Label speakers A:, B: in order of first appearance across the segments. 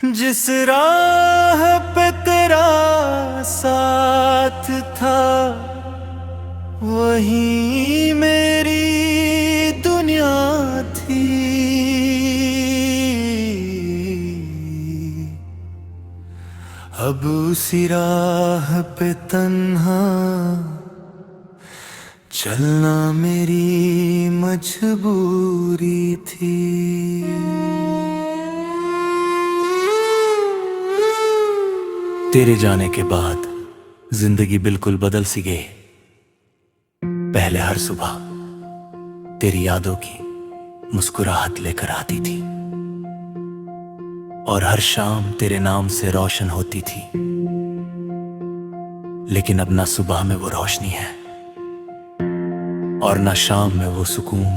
A: जिस राह पे तेरा साथ था वही मेरी दुनिया थी। अब उसी राह पे तन्हा चलना मेरी मजबूरी थी। तेरे जाने के बाद जिंदगी बिल्कुल बदल सी गई। पहले हर सुबह तेरी यादों की मुस्कुराहट लेकर आती थी और हर शाम तेरे नाम से रोशन होती थी। लेकिन अब ना सुबह में वो रोशनी है और ना शाम में वो सुकून,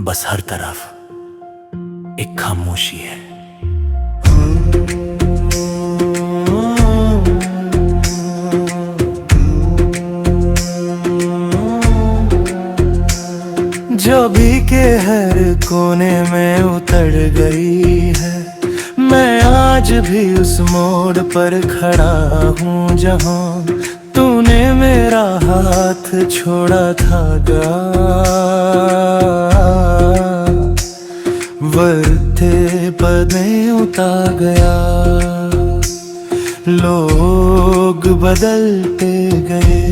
A: बस हर तरफ एक खामोशी है। जो भी के हर कोने में उतर गई है, मैं आज भी उस मोड़ पर खड़ा हूँ जहाँ तूने मेरा हाथ छोड़ा था बढ़ते पद में उतार गया। लोग बदलते गए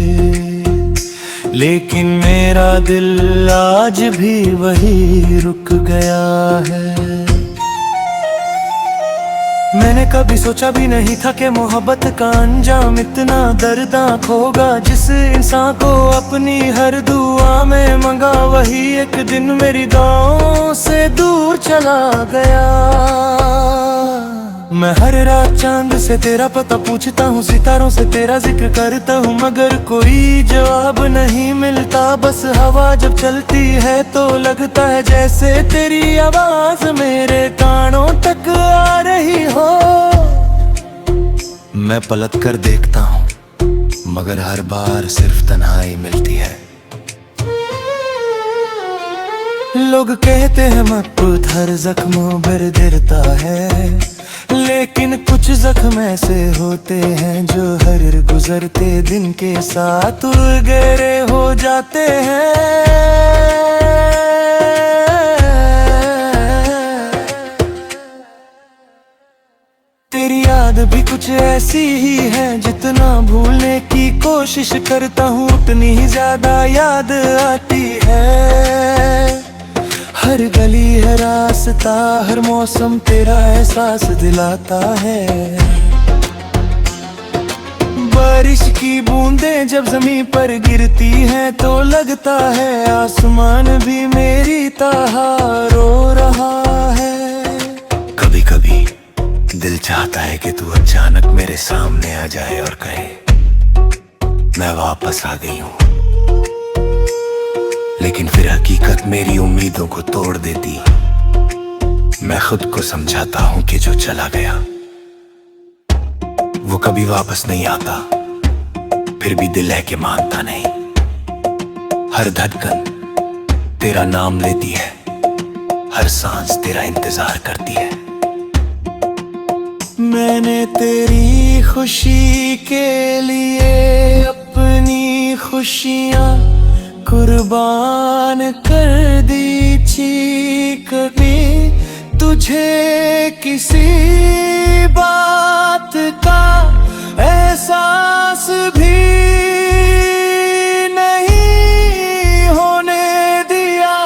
A: लेकिन मेरा दिल आज भी वही रुक गया है। मैंने कभी सोचा भी नहीं था कि मोहब्बत का अंजाम इतना दर्दनाक होगा। जिस इंसान को अपनी हर दुआ में मंगा वही एक दिन मेरी दुआओं से दूर चला गया। मैं हर रात चांद से तेरा पता पूछता हूँ, सितारों से तेरा जिक्र करता हूँ, मगर कोई जवाब नहीं मिलता। बस हवा जब चलती है तो लगता है जैसे तेरी आवाज मेरे कानों तक आ रही हो। मैं पलट कर देखता हूँ मगर हर बार सिर्फ तन्हाई मिलती है। लोग कहते हैं महबूब हर जख्मों पर गिरता है, लेकिन कुछ जख्म ऐसे होते हैं जो हर गुजरते दिन के साथ गहरे हो जाते हैं। तेरी याद भी कुछ ऐसी ही है, जितना भूलने की कोशिश करता हूँ उतनी ही ज्यादा याद आती है। हर गली है रास्ता, हर मौसम तेरा एहसास दिलाता है। बारिश की बूंदें जब जमीन पर गिरती हैं तो लगता है आसमान भी मेरी तरह रो रहा है। कभी कभी दिल चाहता है कि तू अचानक मेरे सामने आ जाए और कहे मैं वापस आ गई हूँ, लेकिन फिर हकीकत मेरी उम्मीदों को तोड़ देती। मैं खुद को समझाता हूं कि जो चला गया वो कभी वापस नहीं आता, फिर भी दिल है कि मानता नहीं। हर धड़कन तेरा नाम लेती है, हर सांस तेरा इंतजार करती है। मैंने तेरी खुशी के लिए अपनी खुशियां कुर्बान कर दी थी। कभी तुझे किसी बात का एहसास भी नहीं होने दिया।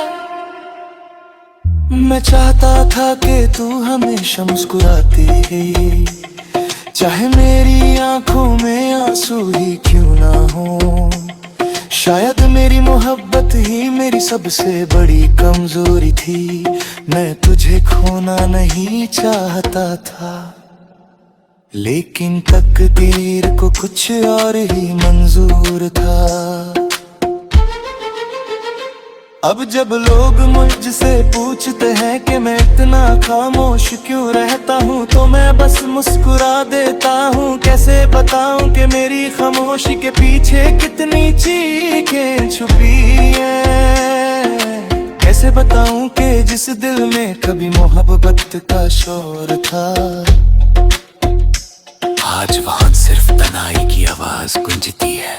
A: मैं चाहता था कि तू हमेशा मुस्कुराती ही, चाहे मेरी आंखों में आंसू ही क्यों ना हो। शायद मेरी मोहब्बत ही मेरी सबसे बड़ी कमजोरी थी। मैं तुझे खोना नहीं चाहता था, लेकिन तकदीर को कुछ और ही मंजूर था। अब जब लोग मुझसे पूछते हैं कि मैं इतना खामोश क्यों रहता हूँ, तो मैं बस मुस्कुरा देता हूँ। कैसे बताऊँ कि मेरी खामोशी के पीछे कितनी चीखें छुपी हैं। कैसे बताऊं कि जिस दिल में कभी मोहब्बत का शोर था, आज वहां सिर्फ तन्हाई की आवाज गूंजती है।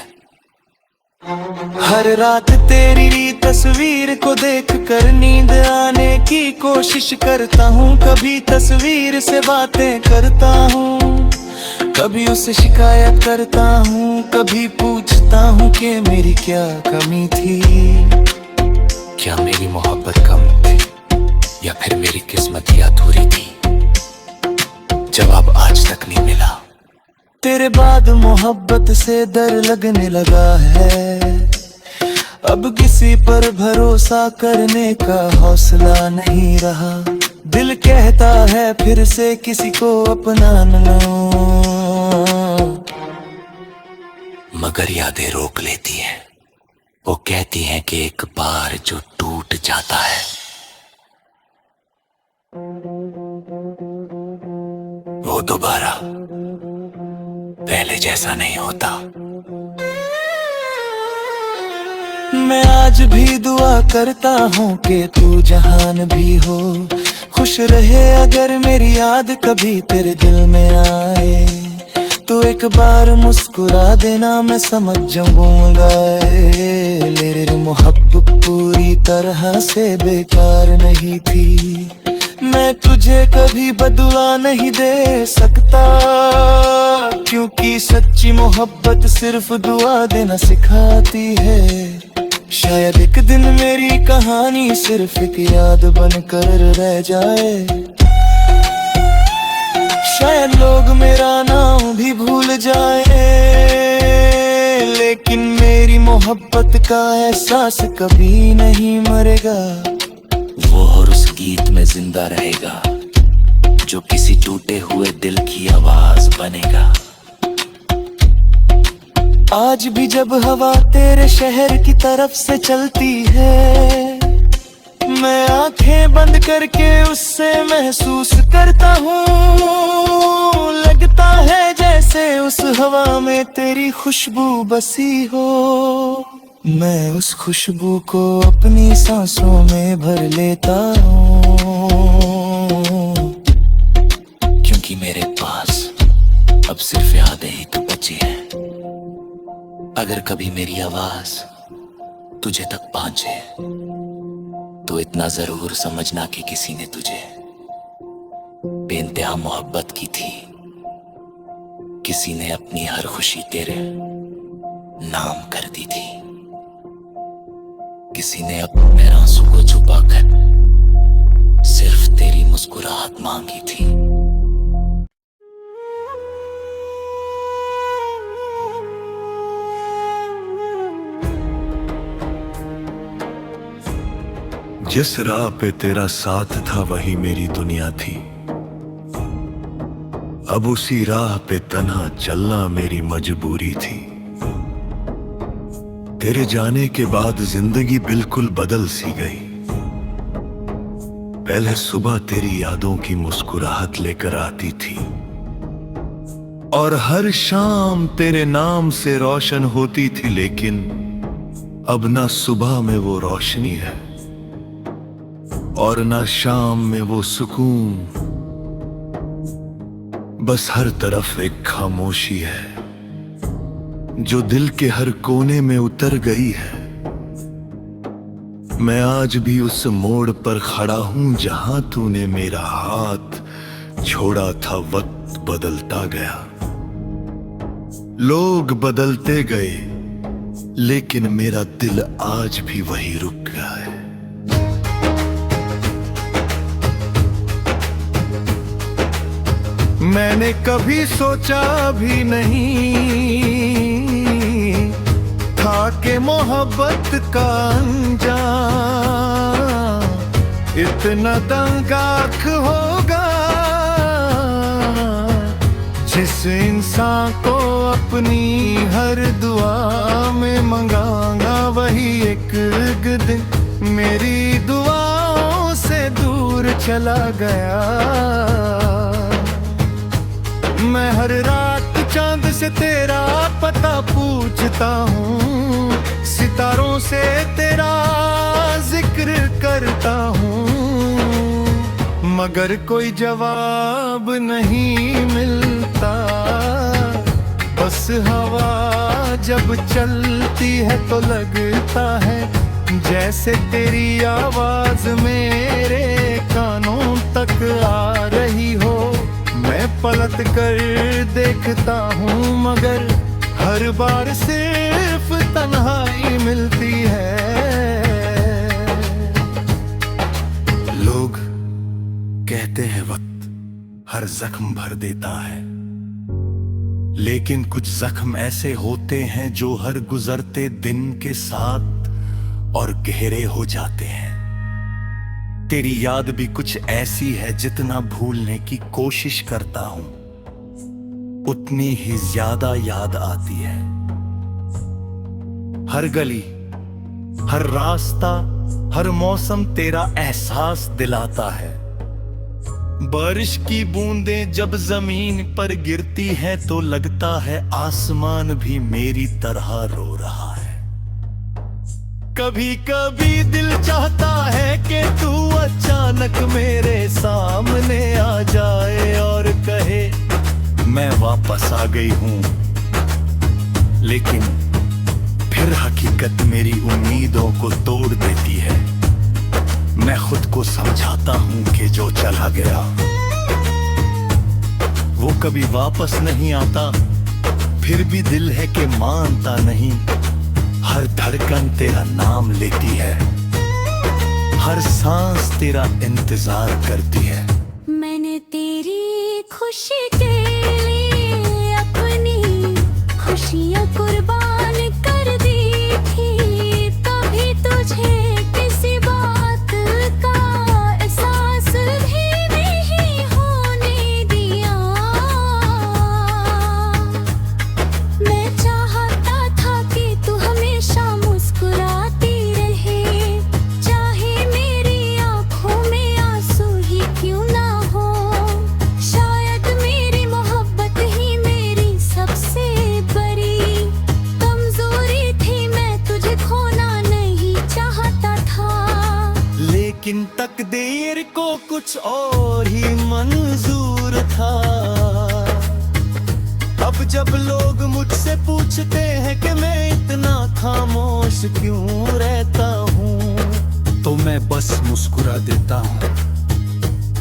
A: हर रात तेरी तस्वीर को देख कर नींद आने की कोशिश करता हूँ। कभी तस्वीर से बातें करता हूँ, कभी उससे शिकायत करता हूँ, कभी पूछता हूँ कि मेरी क्या कमी थी। क्या मेरी मोहब्बत कम थी या फिर मेरी किस्मत ही अधूरी थी? जवाब आज तक नहीं मिला। तेरे बाद मोहब्बत से डर लगने लगा है, अब किसी पर भरोसा करने का हौसला नहीं रहा। दिल कहता है फिर से किसी को अपना न लो, मगर यादें रोक लेती हैं। वो कहती हैं कि एक बार जो टूट जाता है वो दोबारा पहले जैसा नहीं होता। मैं आज भी दुआ करता हूँ कि तू जहान भी हो, खुश रहे। अगर मेरी याद कभी तेरे दिल में आए तो एक बार मुस्कुरा देना, मैं समझ जाऊंगा। मेरी मोहब्बत पूरी तरह से बेकार नहीं थी। मैं तुझे कभी बदला नहीं दे सकता, क्योंकि सच्ची मोहब्बत सिर्फ दुआ देना सिखाती है। शायद एक दिन मेरी कहानी सिर्फ एक याद बनकर रह जाए, शायद लोग मेरा नाम भी भूल जाए, लेकिन मेरी मोहब्बत का एहसास कभी नहीं मरेगा। वो और उस गीत में जिंदा रहेगा जो किसी टूटे हुए दिल की आवाज बनेगा। आज भी जब हवा तेरे शहर की तरफ से चलती है, मैं आंखें बंद करके उससे महसूस करता हूँ। लगता है जैसे उस हवा में तेरी खुशबू बसी हो, मैं उस खुशबू को अपनी सांसों में भर लेता हूँ, क्योंकि मेरे पास अब सिर्फ यादें ही तो बची हैं। अगर कभी मेरी आवाज तुझे तक पहुंचे तो इतना जरूर समझना कि किसी ने तुझे बेइंतहा मोहब्बत की थी। किसी ने अपनी हर खुशी तेरे नाम कर दी थी, किसी ने अपने आंसू को छुपाकर सिर्फ तेरी मुस्कुराहट मांगी थी। जिस राह पे तेरा साथ था वही मेरी दुनिया थी, अब उसी राह पे तन्हा चलना मेरी मजबूरी थी। तेरे जाने के बाद जिंदगी बिल्कुल बदल सी गई। पहले सुबह तेरी यादों की मुस्कुराहट लेकर आती थी, और हर शाम तेरे नाम से रोशन होती थी, लेकिन अब ना सुबह में वो रोशनी है और ना शाम में वो सुकून। बस हर तरफ एक खामोशी है जो दिल के हर कोने में उतर गई है। मैं आज भी उस मोड़ पर खड़ा हूं जहां तूने मेरा हाथ छोड़ा था। वक्त बदलता गया, लोग बदलते गए, लेकिन मेरा दिल आज भी वही रुक गया है। मैंने कभी सोचा भी नहीं था कि मोहब्बत का अंजाम इतना दंगाक होगा। जिस इंसान को अपनी हर दुआ में मंगाऊंगा, वही एक दिन मेरी दुआओं से दूर चला गया। मैं हर रात चांद से तेरा पता पूछता हूँ, सितारों से तेरा जिक्र करता हूँ, मगर कोई जवाब नहीं मिलता। बस हवा जब चलती है तो लगता है जैसे तेरी आवाज मेरे कानों तक आ रही हो। मैं पलट कर देखता हूँ मगर हर बार सिर्फ तन्हाई मिलती है। लोग कहते हैं वक्त हर जख्म भर देता है, लेकिन कुछ जख्म ऐसे होते हैं जो हर गुजरते दिन के साथ और गहरे हो जाते हैं। तेरी याद भी कुछ ऐसी है, जितना भूलने की कोशिश करता हूं उतनी ही ज्यादा याद आती है। हर गली, हर रास्ता, हर मौसम तेरा एहसास दिलाता है। बारिश की बूंदें जब जमीन पर गिरती हैं तो लगता है आसमान भी मेरी तरह रो रहा है। कभी कभी दिल चाहता है कि तू अचानक मेरे सामने आ जाए और कहे मैं वापस आ गई हूं, लेकिन फिर हकीकत मेरी उम्मीदों को तोड़ देती है। मैं खुद को समझाता हूं कि जो चला गया वो कभी वापस नहीं आता, फिर भी दिल है कि मानता नहीं। हर धड़कन तेरा नाम लेती है, हर सांस तेरा इंतजार करती है।
B: मैंने तेरी खुशी के लिए अपनी खुशियाँ कुर्बान कर दी थी। कभी तुझे किसी बात का एहसास भी नहीं होने दिया। मैं चाहता था कि तू हमेशा मुस्कुराती रहे, चाहे मेरी आंखों में आंसू ही क्यों ना हो। शायद मेरी मोहब्बत ही मेरी सबसे बड़ी कमजोरी थी, मैं तुझे खोना नहीं चाहता था।
A: लेकिन तकदीर को कुछ और ही मंजूर था। अब जब लोग मुझसे पूछते हैं कि मैं इतना खामोश क्यों रहता हूँ,
C: तो मैं बस मुस्कुरा देता हूँ।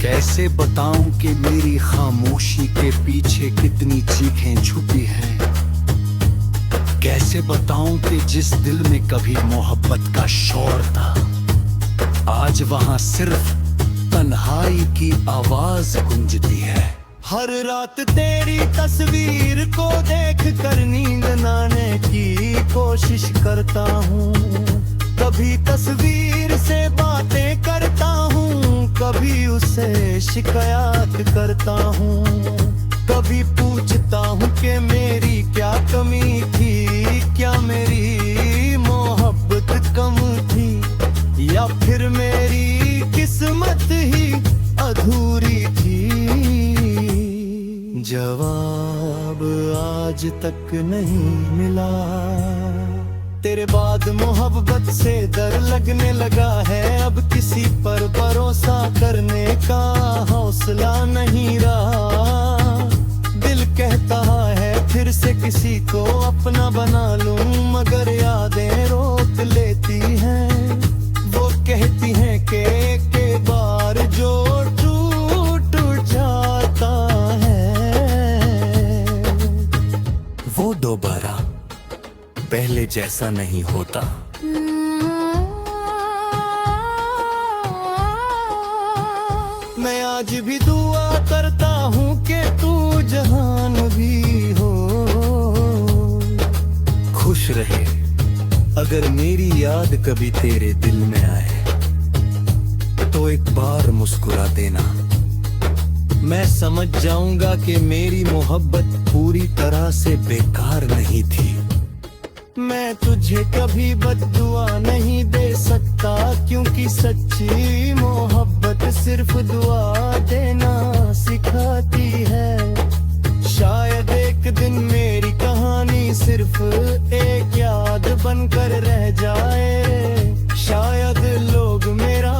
C: कैसे बताऊं कि मेरी खामोशी के पीछे कितनी चीखें छुपी हैं। कैसे बताऊं कि जिस दिल में कभी मोहब्बत का शोर था, आज वहां सिर्फ तन्हाई की आवाज गूंजती है।
A: हर रात तेरी तस्वीर को देख कर नींद लाने की कोशिश करता हूँ। कभी तस्वीर से बातें करता हूँ, कभी उसे शिकायत करता हूँ। कभी पूछता हूँ कि मेरी क्या कमी थी, क्या मेरी मोहब्बत कम थी, या फिर मेरी किस्मत ही अधूरी थी। जवाब आज तक नहीं मिला। तेरे बाद मोहब्बत से डर लगने लगा है। अब किसी पर भरोसा करने का हौसला नहीं रहा। दिल कहता है फिर से किसी को अपना बना लूं, मगर यादें रोक लेती हैं। वो कहती हैं कि एक बार जो टूट जाता है वो दोबारा पहले जैसा नहीं होता। मैं आज भी दुआ करता हूँ कि तू जहान भी हो, खुश रहे। अगर मेरी याद कभी तेरे दिल में आए तो एक बार मुस्कुरा देना। मैं समझ जाऊंगा कि मेरी मोहब्बत पूरी तरह से बेकार नहीं थी। मैं तुझे कभी बद्दुआ नहीं दे सकता, क्योंकि सच्ची मोहब्बत सिर्फ दुआ देना सिखाती है। शायद एक दिन मेरी कहानी सिर्फ एक याद बनकर रह जाए। शायद लोग मेरा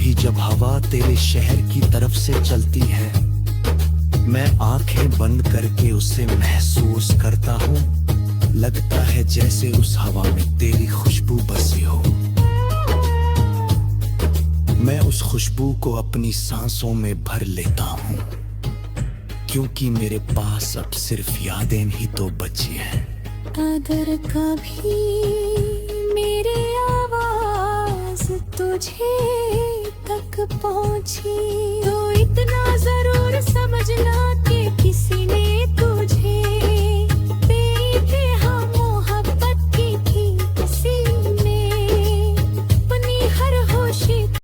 C: कभी जब हवा तेरे शहर की तरफ से चलती है, मैं आंखें बंद करके उसे महसूस करता हूँ। लगता है जैसे उस हवा में तेरी खुशबू बसी हो। मैं उस खुशबू को अपनी सांसों में भर लेता हूँ, क्योंकि मेरे पास अब सिर्फ यादें ही तो बची हैं।
B: अगर कभी मेरी आवाज तुझे तक पहुंची तो इतना जरूर समझना कि किसी ने तुझे